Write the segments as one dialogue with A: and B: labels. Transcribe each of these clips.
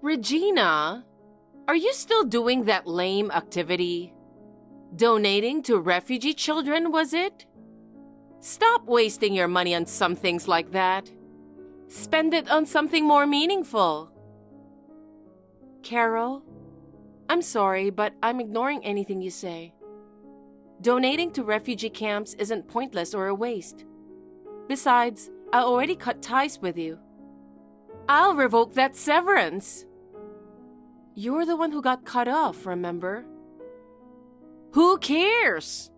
A: Regina, are you still doing that lame activity? Donating to refugee children, was it? Stop wasting your money on some things like that. Spend it on something more meaningful. Carol, I'm sorry, but I'm ignoring anything you say. Donating to refugee camps isn't pointless or a waste. Besides, I already cut ties with you. I'll revoke that severance. You're the one who got cut off, remember? Who cares?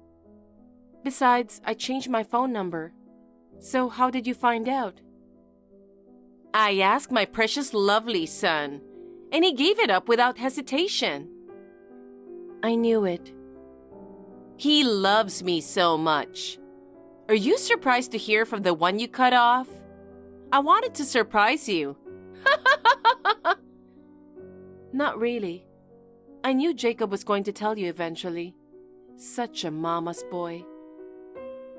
A: Besides, I changed my phone number. So how did you find out? I asked my precious lovely son, and he gave it up without hesitation. I knew it. He loves me so much. Are you surprised to hear from the one you cut off? I wanted to surprise you. Not really. I knew Jacob was going to tell you eventually. Such a mama's boy.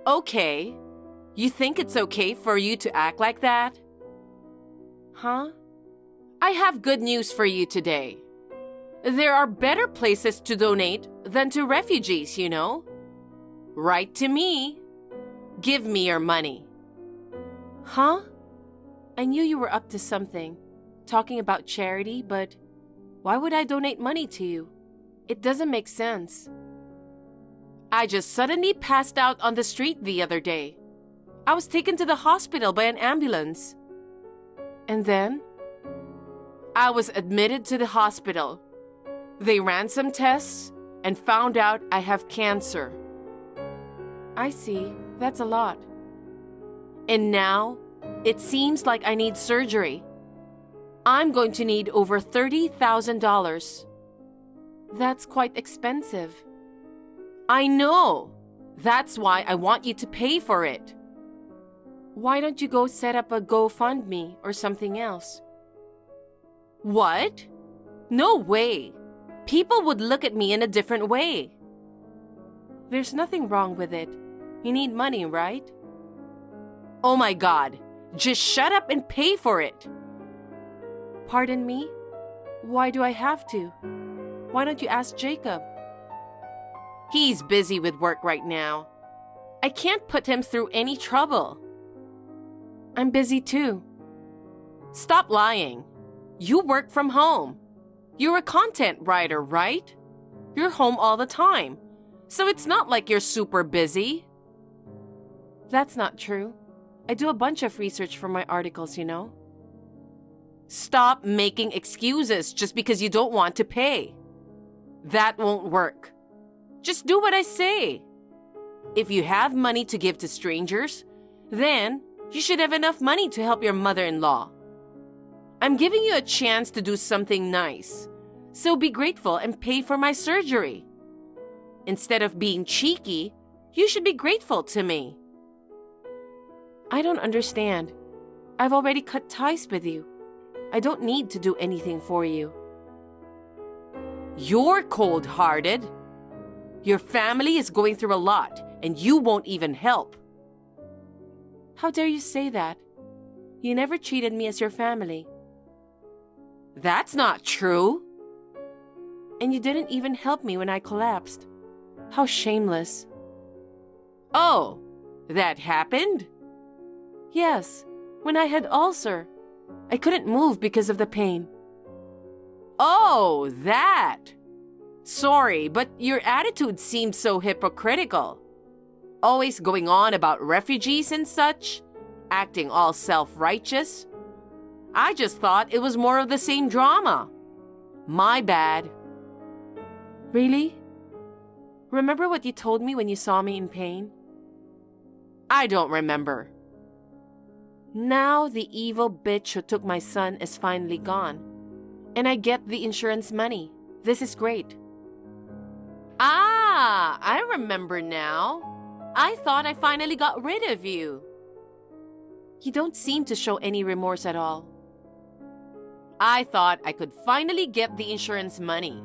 A: Okay. You think it's okay for you to act like that? Huh? I have good news for you today. There are better places to donate than to refugees, you know. Write to me. Give me your money. Huh? I knew you were up to something, talking about charity, but why would I donate money to you? It doesn't make sense. I just suddenly passed out on the street the other day. I was taken to the hospital by an ambulance. And then? I was admitted to the hospital. They ran some tests and found out I have cancer. I see. That's a lot. And now, it seems like I need surgery. I'm going to need over $30,000. That's quite expensive. I know. That's why I want you to pay for it. Why don't you go set up a GoFundMe or something else? What? No way. People would look at me in a different way. There's nothing wrong with it. You need money, right? Oh my God. Just shut up and pay for it. Pardon me? Why do I have to? Why don't you ask Jacob? He's busy with work right now. I can't put him through any trouble. I'm busy too. Stop lying. You work from home. You're a content writer, right? You're home all the time. So it's not like you're super busy. That's not true. I do a bunch of research for my articles, you know. Stop making excuses just because you don't want to pay. That won't work. Just do what I say. If you have money to give to strangers, then you should have enough money to help your mother-in-law. I'm giving you a chance to do something nice, so be grateful and pay for my surgery. Instead of being cheeky, you should be grateful to me. I don't understand. I've already cut ties with you. I don't need to do anything for you. You're cold-hearted. Your family is going through a lot, and you won't even help. How dare you say that? You never treated me as your family. That's not true. And you didn't even help me when I collapsed. How shameless. Oh, that happened? Yes, when I had ulcer. I couldn't move because of the pain. Oh, that. Sorry, but your attitude seemed so hypocritical. Always going on about refugees and such, acting all self-righteous. I just thought it was more of the same drama. My bad. Really? Remember what you told me when you saw me in pain? I don't remember. Now the evil bitch who took my son is finally gone. And I get the insurance money. This is great. Ah, I remember now. I thought I finally got rid of you. You don't seem to show any remorse at all. I thought I could finally get the insurance money.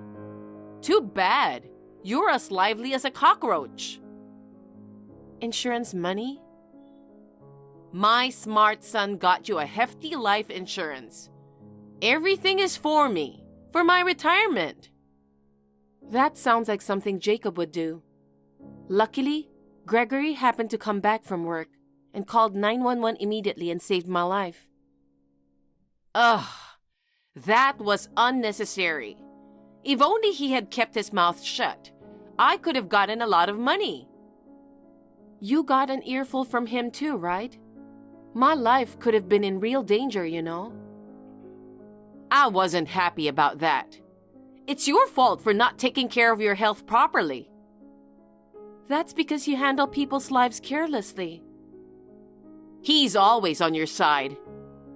A: Too bad. You're as lively as a cockroach. Insurance money? My smart son got you a hefty life insurance. everything is for me, for my retirement. That sounds like something Jacob would do. Luckily, Gregory happened to come back from work and called 911 immediately and saved my life. Ugh, that was unnecessary. If only he had kept his mouth shut, I could have gotten a lot of money. You got an earful from him too, right? My life could have been in real danger, you know. I wasn't happy about that. It's your fault for not taking care of your health properly. That's because you handle people's lives carelessly. He's always on your side.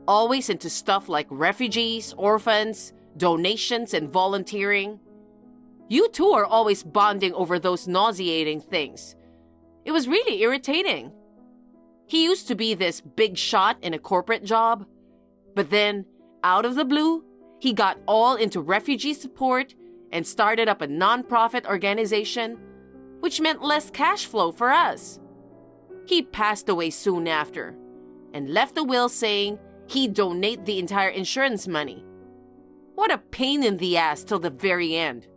A: Always into stuff like refugees, orphans, donations, and volunteering. You two are always bonding over those nauseating things. It was really irritating. He used to be this big shot in a corporate job, but then, out of the blue, he got all into refugee support and started up a non-profit organization, which meant less cash flow for us. He passed away soon after and left a will saying he'd donate the entire insurance money. What a pain in the ass till the very end.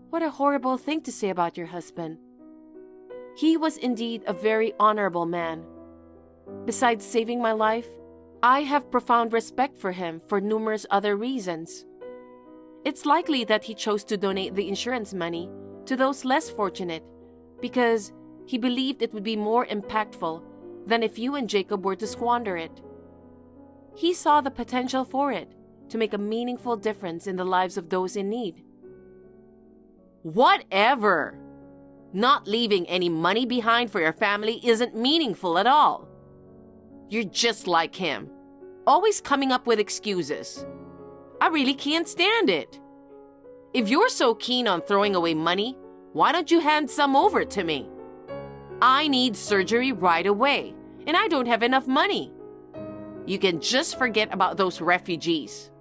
A: What a horrible thing to say about your husband. He was indeed a very honorable man. Besides saving my life, I have profound respect for him for numerous other reasons. It's likely that he chose to donate the insurance money to those less fortunate because he believed it would be more impactful than if you and Jacob were to squander it. He saw the potential for it to make a meaningful difference in the lives of those in need. Whatever! Not leaving any money behind for your family isn't meaningful at all. You're just like him, always coming up with excuses. I really can't stand it. If you're so keen on throwing away money, why don't you hand some over to me? I need surgery right away, and I don't have enough money. You can just forget about those refugees.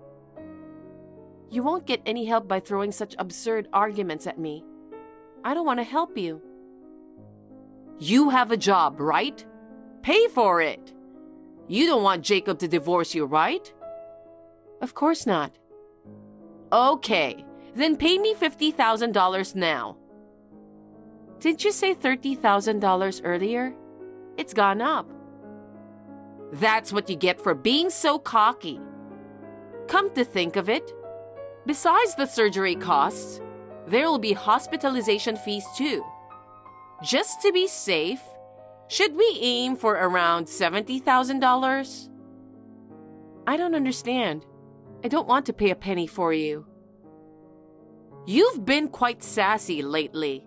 A: You won't get any help by throwing such absurd arguments at me. I don't want to help you. You have a job, right? Pay for it. You don't want Jacob to divorce you, right? Of course not. Okay, then pay me $50,000 now. Didn't you say $30,000 earlier? It's gone up. That's what you get for being so cocky. Come to think of it, besides the surgery costs, there will be hospitalization fees too. Just to be safe, should we aim for around $70,000? I don't understand. I don't want to pay a penny for you. You've been quite sassy lately,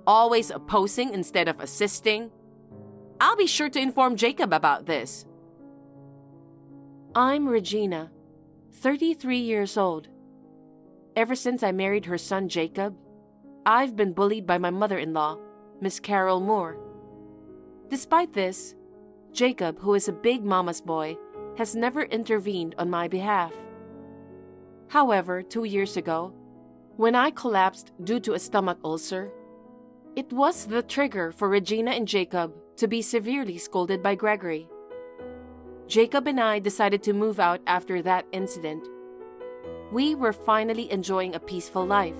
A: always opposing instead of assisting. I'll be sure to inform Jacob about this. I'm Regina, 33 years old. Ever since I married her son Jacob, I've been bullied by my mother-in-law, Miss Carol Moore. Despite this, Jacob, who is a big mama's boy, has never intervened on my behalf. However, 2 years ago, when I collapsed due to a stomach ulcer, it was the trigger for Regina and Jacob to be severely scolded by Gregory. Jacob and I decided to move out after that incident. We were finally enjoying a peaceful life.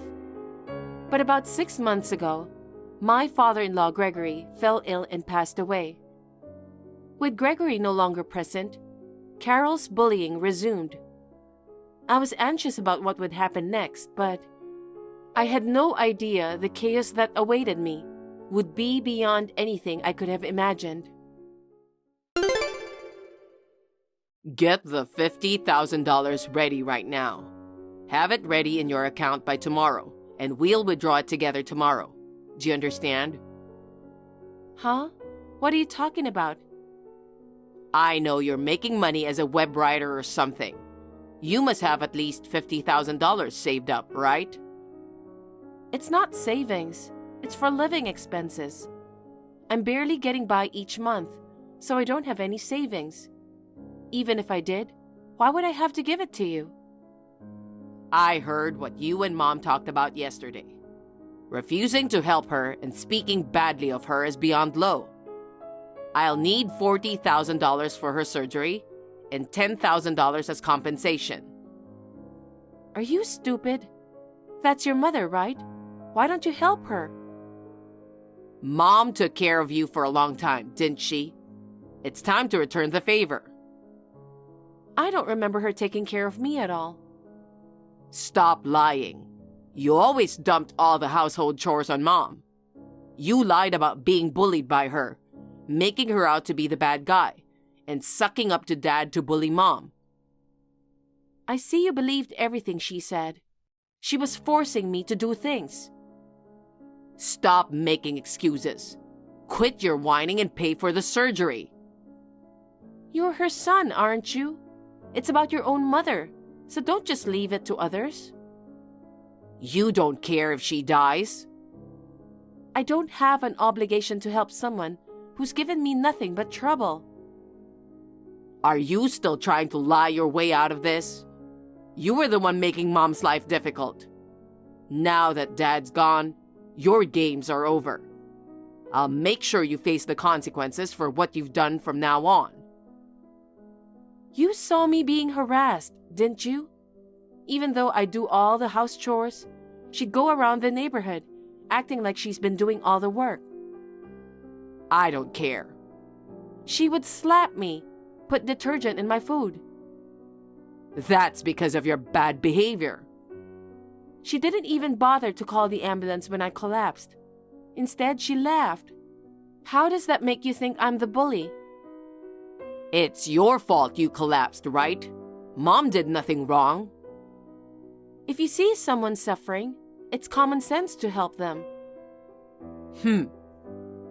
A: But about 6 months ago, my father-in-law Gregory fell ill and passed away. With Gregory no longer present, Carol's bullying resumed. I was anxious about what would happen next, but I had no idea the chaos that awaited me would be beyond anything I could have imagined. Get the $50,000 ready right now. Have it ready in your account by tomorrow, and we'll withdraw it together tomorrow. Do you understand? Huh? What are you talking about? I know you're making money as a web writer or something. You must have at least $50,000 saved up, right? It's not savings. It's for living expenses. I'm barely getting by each month, so I don't have any savings. Even if I did, why would I have to give it to you? I heard what you and Mom talked about yesterday. Refusing to help her and speaking badly of her is beyond low. I'll need $40,000 for her surgery, and $10,000 as compensation. Are you stupid? That's your mother, right? Why don't you help her? Mom took care of you for a long time, didn't she? It's time to return the favor. I don't remember her taking care of me at all. Stop lying. You always dumped all the household chores on Mom. You lied about being bullied by her, making her out to be the bad guy, and sucking up to Dad to bully Mom. I see you believed everything she said. She was forcing me to do things. Stop making excuses. Quit your whining and pay for the surgery. You're her son, aren't you? It's about your own mother, so don't just leave it to others. You don't care if she dies. I don't have an obligation to help someone who's given me nothing but trouble. Are you still trying to lie your way out of this? You were the one making Mom's life difficult. Now that Dad's gone, your games are over. I'll make sure you face the consequences for what you've done from now on. You saw me being harassed, didn't you? Even though I do all the house chores, she'd go around the neighborhood, acting like she's been doing all the work. I don't care. She would slap me, put detergent in my food. That's because of your bad behavior. She didn't even bother to call the ambulance when I collapsed. Instead, she laughed. How does that make you think I'm the bully? It's your fault you collapsed, right? Mom did nothing wrong. If you see someone suffering, it's common sense to help them.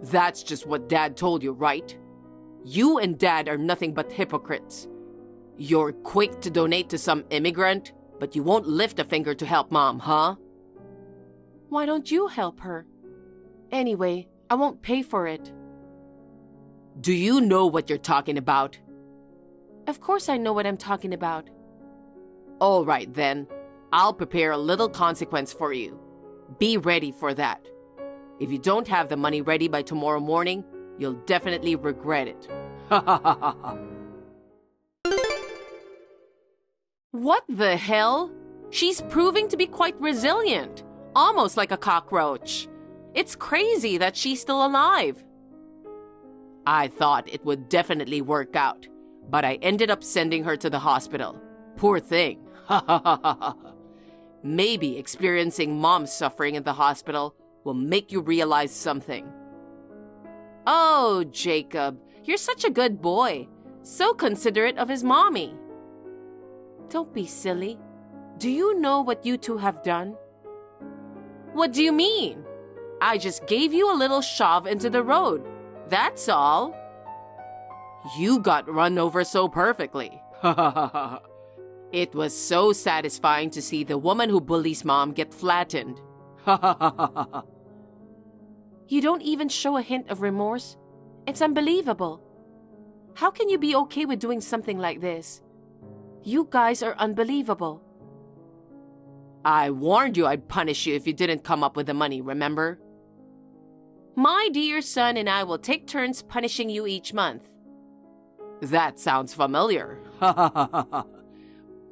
A: That's just what Dad told you, right? You and Dad are nothing but hypocrites. You're quick to donate to some immigrant, but you won't lift a finger to help Mom, huh? Why don't you help her? Anyway, I won't pay for it. Do you know what you're talking about? Of course I know what I'm talking about. All right, then. I'll prepare a little consequence for you. Be ready for that. If you don't have the money ready by tomorrow morning, you'll definitely regret it. What the hell? She's proving to be quite resilient, almost like a cockroach. It's crazy that she's still alive. I thought it would definitely work out, but I ended up sending her to the hospital. Poor thing. Maybe experiencing Mom's suffering in the hospital will make you realize something. Oh, Jacob, you're such a good boy. So considerate of his mommy. Don't be silly. Do you know what you two have done? What do you mean? I just gave you a little shove into the road. That's all. You got run over so perfectly. It was so satisfying to see the woman who bullies Mom get flattened. You don't even show a hint of remorse. It's unbelievable. How can you be okay with doing something like this? You guys are unbelievable. I warned you I'd punish you if you didn't come up with the money, remember? My dear son and I will take turns punishing you each month. That sounds familiar.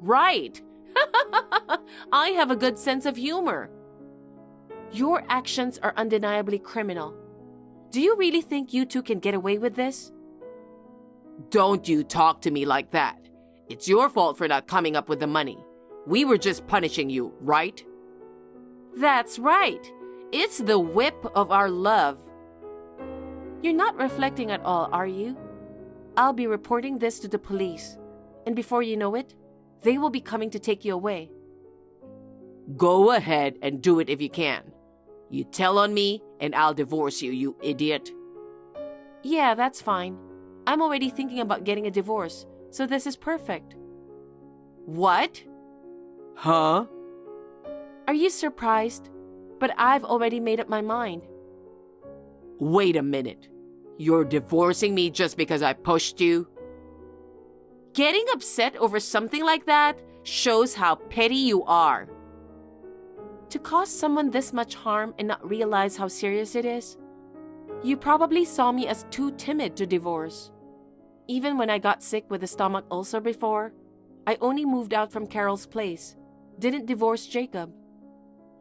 A: Right. I have a good sense of humor. Your actions are undeniably criminal. Do you really think you two can get away with this? Don't you talk to me like that. It's your fault for not coming up with the money. We were just punishing you, right? That's right. It's the whip of our love. You're not reflecting at all, are you? I'll be reporting this to the police, and before you know it, they will be coming to take you away. Go ahead and do it if you can. You tell on me, and I'll divorce you, you idiot. Yeah, that's fine. I'm already thinking about getting a divorce, so this is perfect. What? Huh? Are you surprised? But I've already made up my mind. Wait a minute. You're divorcing me just because I pushed you? Getting upset over something like that shows how petty you are. To cause someone this much harm and not realize how serious it is? You probably saw me as too timid to divorce. Even when I got sick with a stomach ulcer before, I only moved out from Carol's place, didn't divorce Jacob.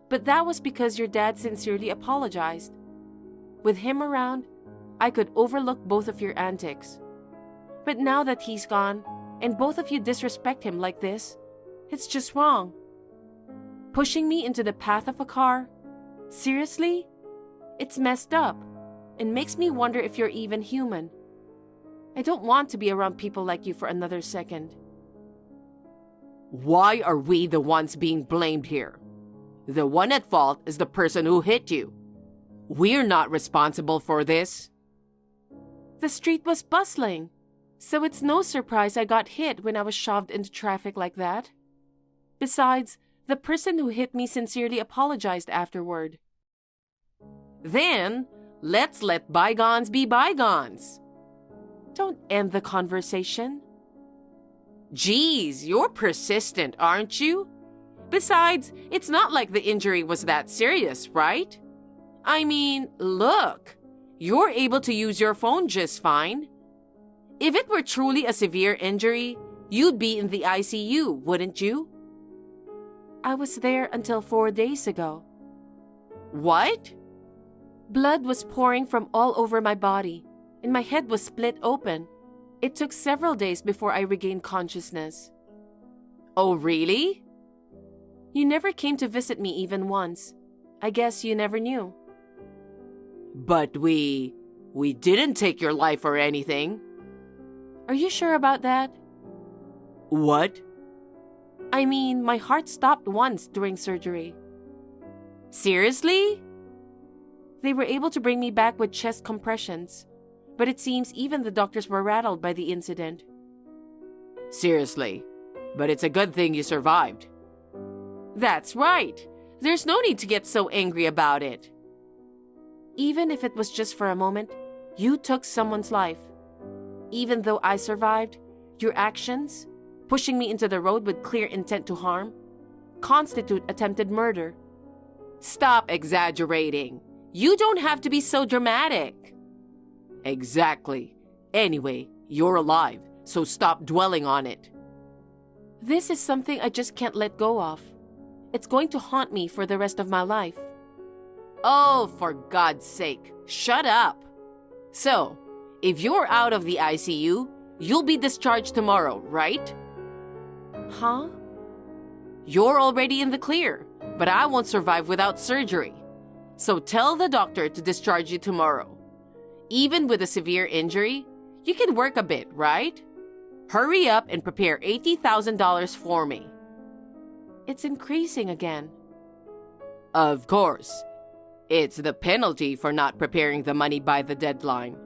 A: But that was because your dad sincerely apologized. With him around, I could overlook both of your antics. But now that he's gone, and both of you disrespect him like this, it's just wrong. Pushing me into the path of a car? Seriously? It's messed up, and makes me wonder if you're even human. I don't want to be around people like you for another second.
B: Why are we the ones being blamed here? The one at fault is the person who hit you. We're not responsible for this.
A: The street was bustling, so it's no surprise I got hit when I was shoved into traffic like that. Besides, the person who hit me sincerely apologized afterward.
B: Then, let's let bygones be bygones.
A: Don't end the conversation.
B: Geez, you're persistent, aren't you? Besides, it's not like the injury was that serious, right? I mean, look, you're able to use your phone just fine. If it were truly a severe injury, you'd be in the ICU, wouldn't you?
A: I was there until 4 days ago.
B: What?
A: Blood was pouring from all over my body, and my head was split open. It took several days before I regained consciousness.
B: Oh, really?
A: You never came to visit me even once. I guess you never knew.
B: But we didn't take your life or anything.
A: Are you sure about that?
B: What?
A: I mean, my heart stopped once during surgery.
B: Seriously?
A: They were able to bring me back with chest compressions, but it seems even the doctors were rattled by the incident.
B: Seriously, but it's a good thing you survived.
A: That's right. There's no need to get so angry about it. Even if it was just for a moment, you took someone's life. Even though I survived, your actions, pushing me into the road with clear intent to harm, constitute attempted murder.
B: Stop exaggerating. You don't have to be so dramatic. Exactly. Anyway, you're alive, so stop dwelling on it.
A: This is something I just can't let go of. It's going to haunt me for the rest of my life.
B: Oh, for God's sake, shut up. So, if you're out of the ICU, you'll be discharged tomorrow, right?
A: Huh?
B: You're already in the clear, but I won't survive without surgery. So tell the doctor to discharge you tomorrow. Even with a severe injury, you can work a bit, right? Hurry up and prepare $80,000 for me.
A: It's increasing again.
B: Of course. It's the penalty for not preparing the money by the deadline.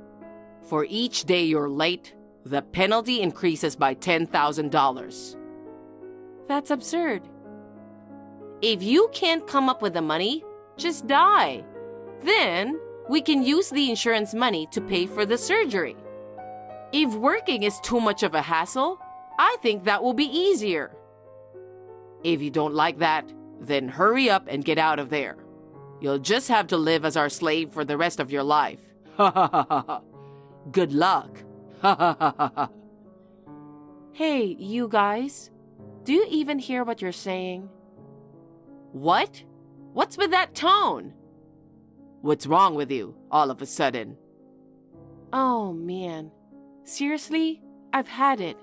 B: For each day you're late, the penalty increases by $10,000.
A: That's absurd.
B: If you can't come up with the money, just die. Then, we can use the insurance money to pay for the surgery. If working is too much of a hassle, I think that will be easier. If you don't like that, then hurry up and get out of there. You'll just have to live as our slave for the rest of your life. Ha ha ha ha ha. Good luck. Ha ha ha ha ha.
A: Hey, you guys. Do you even hear what you're saying?
B: What? What's with that tone? What's wrong with you, all of a sudden?
A: Oh, man. Seriously? I've had it.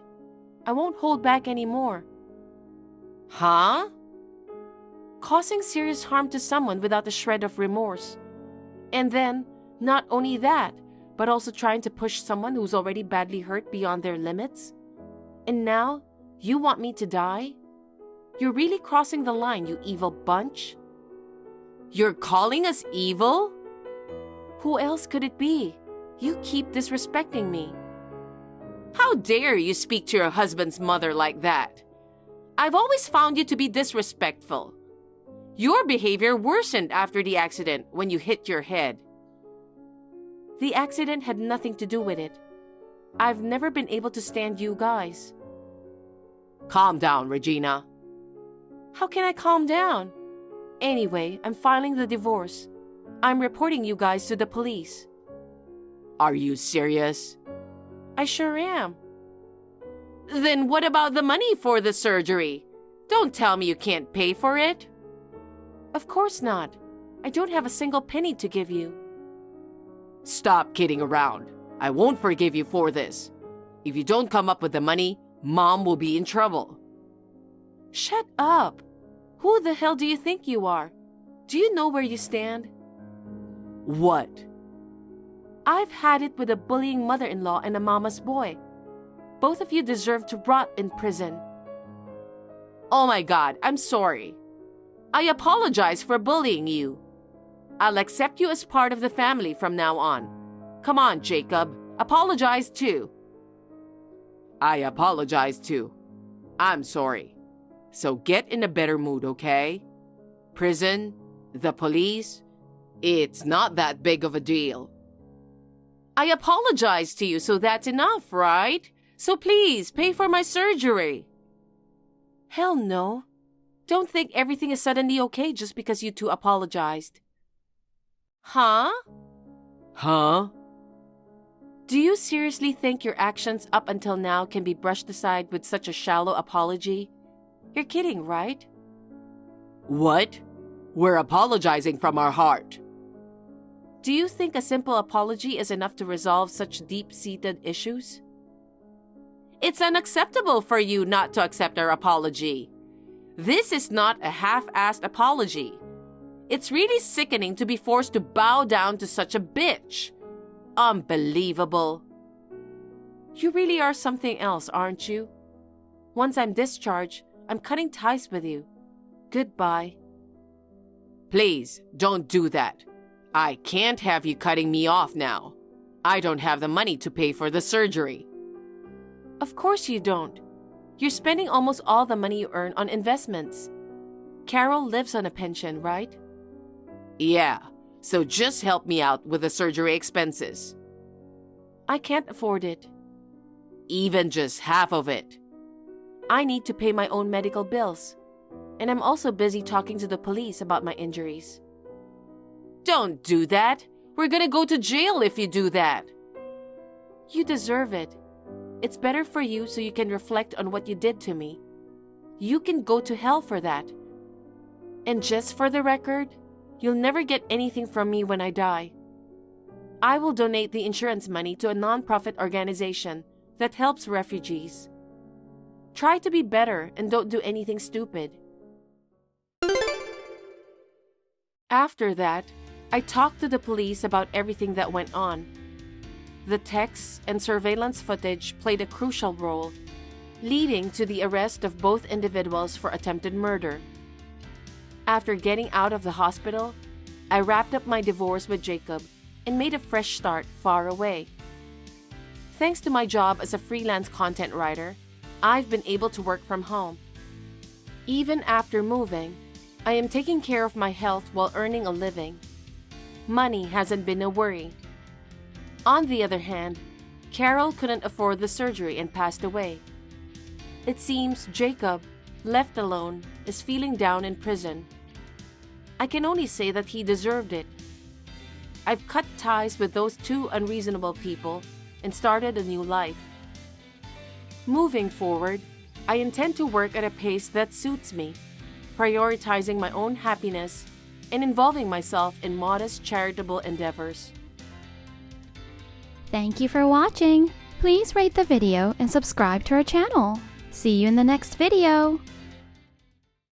A: I won't hold back anymore.
B: Huh?
A: Causing serious harm to someone without a shred of remorse. And then, not only that, but also trying to push someone who's already badly hurt beyond their limits. And now, you want me to die? You're really crossing the line, you evil bunch.
B: You're calling us evil?
A: Who else could it be? You keep disrespecting me.
B: How dare you speak to your husband's mother like that? I've always found you to be disrespectful. Your behavior worsened after the accident when you hit your head.
A: The accident had nothing to do with it. I've never been able to stand you guys.
B: Calm down, Regina.
A: How can I calm down? Anyway, I'm filing the divorce. I'm reporting you guys to the police.
B: Are you serious?
A: I sure am.
B: Then what about the money for the surgery? Don't tell me you can't pay for it.
A: Of course not. I don't have a single penny to give you.
B: Stop kidding around. I won't forgive you for this. If you don't come up with the money, Mom will be in trouble.
A: Shut up. Who the hell do you think you are? Do you know where you stand?
B: What?
A: I've had it with a bullying mother-in-law and a mama's boy. Both of you deserve to rot in prison.
B: Oh my God, I'm sorry. I apologize for bullying you. I'll accept you as part of the family from now on. Come on, Jacob. Apologize too. I apologize too. I'm sorry. So get in a better mood, okay? Prison, the police, it's not that big of a deal. I apologize to you, so that's enough, right? So please, pay for my surgery.
A: Hell no. Don't think everything is suddenly okay just because you two apologized.
B: Huh? Huh?
A: Do you seriously think your actions up until now can be brushed aside with such a shallow apology? You're kidding, right?
B: What? We're apologizing from our heart.
A: Do you think a simple apology is enough to resolve such deep-seated issues?
B: It's unacceptable for you not to accept our apology. This is not a half-assed apology. It's really sickening to be forced to bow down to such a bitch. Unbelievable.
A: You really are something else, aren't you? Once I'm discharged, I'm cutting ties with you. Goodbye.
B: Please, don't do that. I can't have you cutting me off now. I don't have the money to pay for the surgery.
A: Of course you don't. You're spending almost all the money you earn on investments. Carol lives on a pension, right?
B: Yeah, so just help me out with the surgery expenses.
A: I can't afford it.
B: Even just half of it.
A: I need to pay my own medical bills. And I'm also busy talking to the police about my injuries.
B: Don't do that. We're gonna go to jail if you do that.
A: You deserve it. It's better for you so you can reflect on what you did to me. You can go to hell for that. And just for the record, you'll never get anything from me when I die. I will donate the insurance money to a non-profit organization that helps refugees. Try to be better and don't do anything stupid. After that, I talked to the police about everything that went on. The texts and surveillance footage played a crucial role, leading to the arrest of both individuals for attempted murder. After getting out of the hospital, I wrapped up my divorce with Jacob and made a fresh start far away. Thanks to my job as a freelance content writer, I've been able to work from home. Even after moving, I am taking care of my health while earning a living. Money hasn't been a worry. On the other hand, Carol couldn't afford the surgery and passed away. It seems Jacob, left alone, is feeling down in prison. I can only say that he deserved it. I've cut ties with those two unreasonable people and started a new life. Moving forward, I intend to work at a pace that suits me, prioritizing my own happiness and involving myself in modest charitable endeavors.
C: Thank you for watching. Please rate the video and subscribe to our channel. See you in the next video.